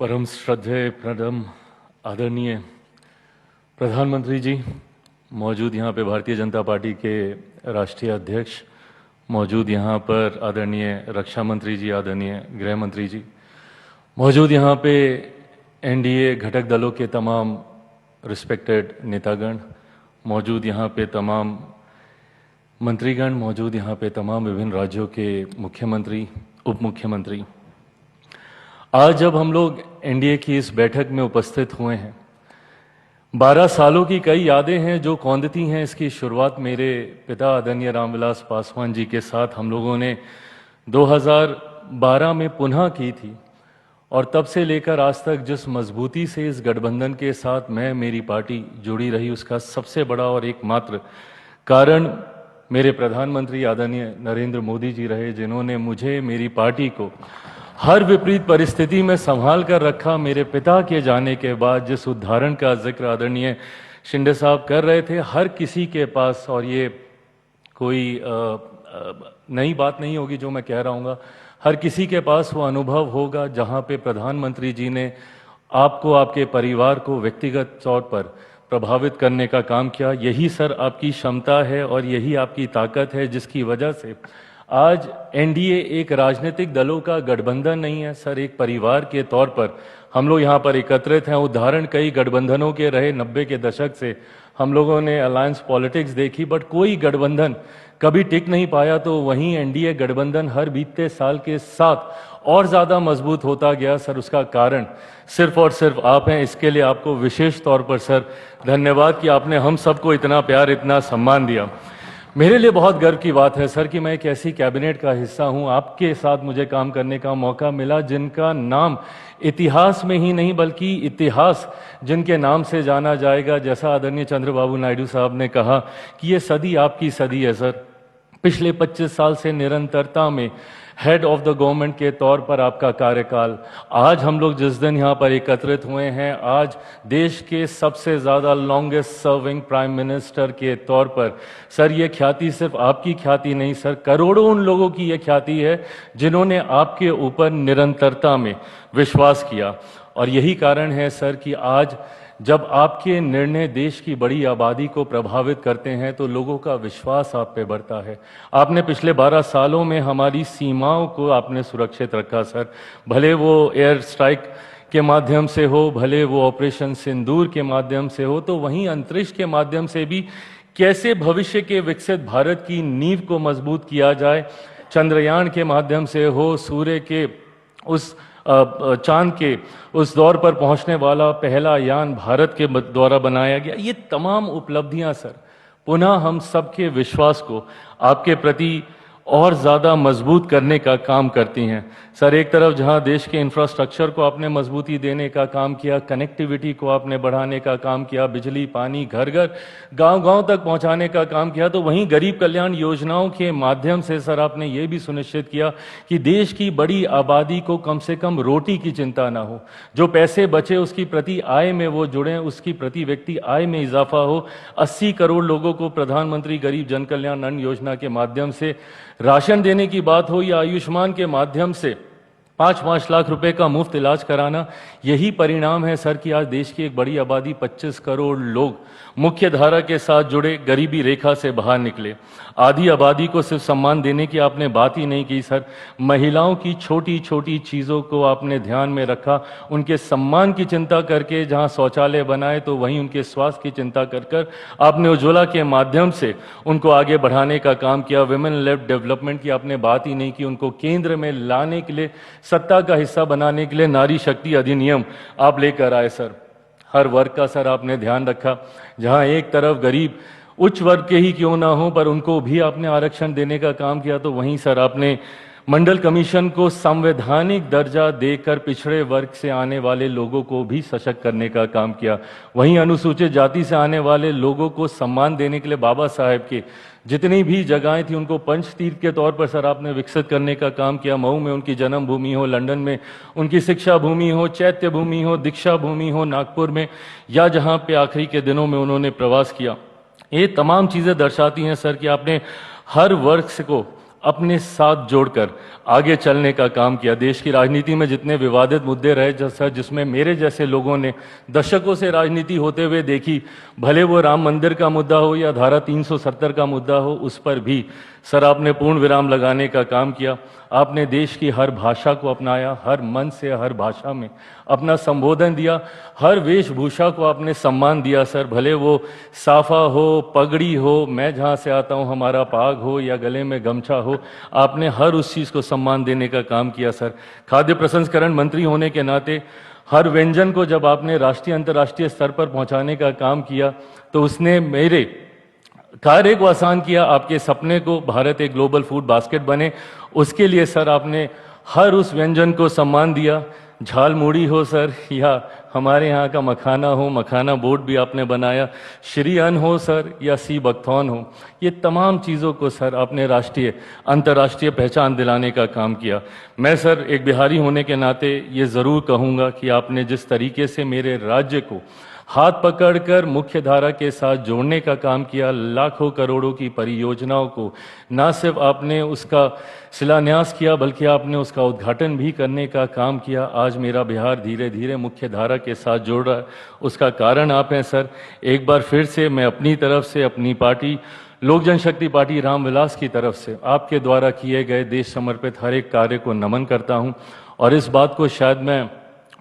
परम श्रद्धेय परम आदरणीय प्रधानमंत्री जी, मौजूद यहाँ पे भारतीय जनता पार्टी के राष्ट्रीय अध्यक्ष, मौजूद यहाँ पर आदरणीय रक्षा मंत्री जी, आदरणीय गृह मंत्री जी, मौजूद यहाँ पे एनडीए घटक दलों के तमाम रिस्पेक्टेड नेतागण, मौजूद यहाँ पे तमाम मंत्रीगण, मौजूद यहाँ पे तमाम विभिन्न राज्यों के मुख्यमंत्री, उप मुख्यमंत्री। आज जब हम लोग एनडीए की इस बैठक में उपस्थित हुए हैं, 12 सालों की कई यादें हैं जो कौंधती हैं। इसकी शुरुआत मेरे पिता आदरणीय रामविलास पासवान जी के साथ हम लोगों ने 2012 में पुनः की थी, और तब से लेकर आज तक जिस मजबूती से इस गठबंधन के साथ मेरी पार्टी जुड़ी रही, उसका सबसे बड़ा और एकमात्र कारण मेरे प्रधानमंत्री आदरणीय नरेंद्र मोदी जी रहे, जिन्होंने मुझे, मेरी पार्टी को हर विपरीत परिस्थिति में संभाल कर रखा। मेरे पिता के जाने के बाद जिस उदाहरण का जिक्र आदरणीय शिंदे साहब कर रहे थे, हर किसी के पास, और ये कोई नई बात नहीं होगी जो मैं कह रहा हूँ, हर किसी के पास वो अनुभव होगा जहाँ पे प्रधानमंत्री जी ने आपको, आपके परिवार को व्यक्तिगत तौर पर प्रभावित करने का काम किया। यही सर आपकी क्षमता है और यही आपकी ताकत है, जिसकी वजह से आज एनडीए एक राजनीतिक दलों का गठबंधन नहीं है सर, एक परिवार के तौर पर हम लोग यहाँ पर एकत्रित हैं। उदाहरण कई गठबंधनों के रहे 90 के दशक से, हम लोगों ने अलायंस पॉलिटिक्स देखी, बट कोई गठबंधन कभी टिक नहीं पाया। तो वहीं एनडीए गठबंधन हर बीतते साल के साथ और ज़्यादा मजबूत होता गया सर। उसका कारण सिर्फ और सिर्फ आप हैं। इसके लिए आपको विशेष तौर पर सर धन्यवाद कि आपने हम सबको इतना प्यार, इतना सम्मान दिया। मेरे लिए बहुत गर्व की बात है सर कि मैं एक ऐसी कैबिनेट का हिस्सा हूं, आपके साथ मुझे काम करने का मौका मिला, जिनका नाम इतिहास में ही नहीं बल्कि इतिहास जिनके नाम से जाना जाएगा। जैसा आदरणीय चंद्रबाबू नायडू साहब ने कहा कि ये सदी आपकी सदी है सर। पिछले 25 साल से निरंतरता में हेड ऑफ द गवर्नमेंट के तौर पर आपका कार्यकाल, आज हम लोग जिस दिन यहाँ पर एकत्रित हुए हैं, आज देश के सबसे ज़्यादा लॉन्गेस्ट सर्विंग प्राइम मिनिस्टर के तौर पर सर, ये ख्याति सिर्फ आपकी ख्याति नहीं सर, करोड़ों उन लोगों की ये ख्याति है जिन्होंने आपके ऊपर निरंतरता में विश्वास किया। और यही कारण है सर कि आज जब आपके निर्णय देश की बड़ी आबादी को प्रभावित करते हैं तो लोगों का विश्वास आप पे बढ़ता है। आपने पिछले 12 सालों में हमारी सीमाओं को आपने सुरक्षित रखा सर, भले वो एयर स्ट्राइक के माध्यम से हो, भले वो ऑपरेशन सिंदूर के माध्यम से हो, तो वहीं अंतरिक्ष के माध्यम से भी कैसे भविष्य के विकसित भारत की नींव को मजबूत किया जाए, चंद्रयान के माध्यम से हो, सूर्य के उस चांद के उस दौर पर पहुंचने वाला पहला यान भारत के द्वारा बनाया गया। ये तमाम उपलब्धियां सर पुनः हम सबके विश्वास को आपके प्रति और ज़्यादा मजबूत करने का काम करती हैं सर। एक तरफ जहां देश के इंफ्रास्ट्रक्चर को आपने मजबूती देने का काम किया, कनेक्टिविटी को आपने बढ़ाने का काम किया, बिजली पानी घर घर गांव-गांव तक पहुंचाने का काम किया, तो वहीं गरीब कल्याण योजनाओं के माध्यम से सर आपने ये भी सुनिश्चित किया कि देश की बड़ी आबादी को कम से कम रोटी की चिंता ना हो, जो पैसे बचे उसकी प्रति आय में वो जुड़ें, उसकी प्रति व्यक्ति आय में इजाफा हो। 80 करोड़ लोगों को प्रधानमंत्री गरीब जन कल्याण अन्न योजना के माध्यम से राशन देने की बात हो, या आयुष्मान के माध्यम से 5-5 लाख रुपए का मुफ्त इलाज कराना, यही परिणाम है सर कि आज देश की एक बड़ी आबादी 25 करोड़ लोग मुख्य धारा के साथ जुड़े, गरीबी रेखा से बाहर निकले। आधी आबादी को सिर्फ सम्मान देने की आपने बात ही नहीं की सर, महिलाओं की छोटी छोटी चीज़ों को आपने ध्यान में रखा, उनके सम्मान की चिंता करके जहां शौचालय बनाए तो वहीं उनके स्वास्थ्य की चिंता कर कर आपने उज्ज्वला के माध्यम से उनको आगे बढ़ाने का काम किया। विमेन लेड डेवलपमेंट की आपने बात ही नहीं की, उनको केंद्र में लाने के लिए, सत्ता का हिस्सा बनाने के लिए नारी शक्ति अधिनियम आप लेकर आए सर। हर वर्ग का सर आपने ध्यान रखा, जहां एक तरफ गरीब उच्च वर्ग के ही क्यों ना हो पर उनको भी आपने आरक्षण देने का काम किया, तो वहीं सर आपने मंडल कमीशन को संवैधानिक दर्जा देकर पिछड़े वर्ग से आने वाले लोगों को भी सशक्त करने का काम किया। वहीं अनुसूचित जाति से आने वाले लोगों को सम्मान देने के लिए बाबा साहेब के जितनी भी जगहें थी उनको पंचतीर्थ के तौर पर सर आपने विकसित करने का काम किया। मऊ में उनकी जन्म भूमि हो, लंदन में उनकी शिक्षा भूमि हो, चैत्य भूमि हो, दीक्षा भूमि हो नागपुर में, या जहां पे आखिरी के दिनों में उन्होंने प्रवास किया। ये तमाम चीज़ें दर्शाती हैं सर कि आपने हर वर्ग को अपने साथ जोड़कर आगे चलने का काम किया। देश की राजनीति में जितने विवादित मुद्दे रहे जैसा जिसमें मेरे जैसे लोगों ने दशकों से राजनीति होते हुए देखी, भले वो राम मंदिर का मुद्दा हो या धारा 370 का मुद्दा हो, उस पर भी सर आपने पूर्ण विराम लगाने का काम किया। आपने देश की हर भाषा को अपनाया, हर मन से हर भाषा में अपना संबोधन दिया, हर वेशभूषा को आपने सम्मान दिया सर, भले वो साफा हो, पगड़ी हो, मैं जहाँ से आता हूँ हमारा पाग हो या गले में गमछा हो, आपने हर उस चीज़ को सम्मान देने का काम किया सर। खाद्य प्रसंस्करण मंत्री होने के नाते हर व्यंजन को जब आपने राष्ट्रीय अंतर्राष्ट्रीय स्तर पर पहुंचाने का काम किया तो उसने मेरे कार्य को आसान किया। आपके सपने को भारत एक ग्लोबल फूड बास्केट बने, उसके लिए सर आपने हर उस व्यंजन को सम्मान दिया। झाल मूढ़ी हो सर या हमारे यहाँ का मखाना हो, मखाना बोर्ड भी आपने बनाया, श्री अन्न हो सर या सी बकथॉन हो, ये तमाम चीज़ों को सर आपने राष्ट्रीय अंतर्राष्ट्रीय पहचान दिलाने का काम किया। मैं सर एक बिहारी होने के नाते ये ज़रूर कहूँगा कि आपने जिस तरीके से मेरे राज्य को हाथ पकड़कर मुख्य धारा के साथ जोड़ने का काम किया, लाखों करोड़ों की परियोजनाओं को न सिर्फ आपने उसका शिलान्यास किया बल्कि आपने उसका उद्घाटन भी करने का काम किया। आज मेरा बिहार धीरे धीरे मुख्य धारा के साथ जोड़ रहा है, उसका कारण आप हैं सर। एक बार फिर से मैं अपनी तरफ से, अपनी पार्टी लोक जनशक्ति पार्टी रामविलास की तरफ से आपके द्वारा किए गए देश समर्पित हर एक कार्य को नमन करता हूं और इस बात को शायद मैं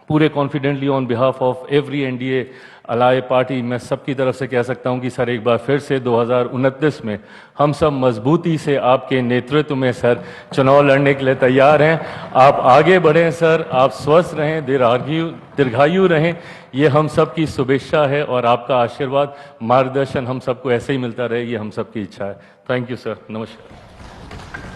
पूरे confidently on behalf of every NDA ally party मैं सबकी तरफ से कह सकता हूं कि सर एक बार फिर से 2029 में हम सब मजबूती से आपके नेतृत्व में सर चुनाव लड़ने के लिए तैयार हैं। आप आगे बढ़ें सर, आप स्वस्थ रहें, दीर्घायु रहें, ये हम सब की शुभेच्छा है और आपका आशीर्वाद मार्गदर्शन हम सबको ऐसे ही मिलता रहे, ये हम सबकी इच्छा है। थैंक यू सर, नमस्कार।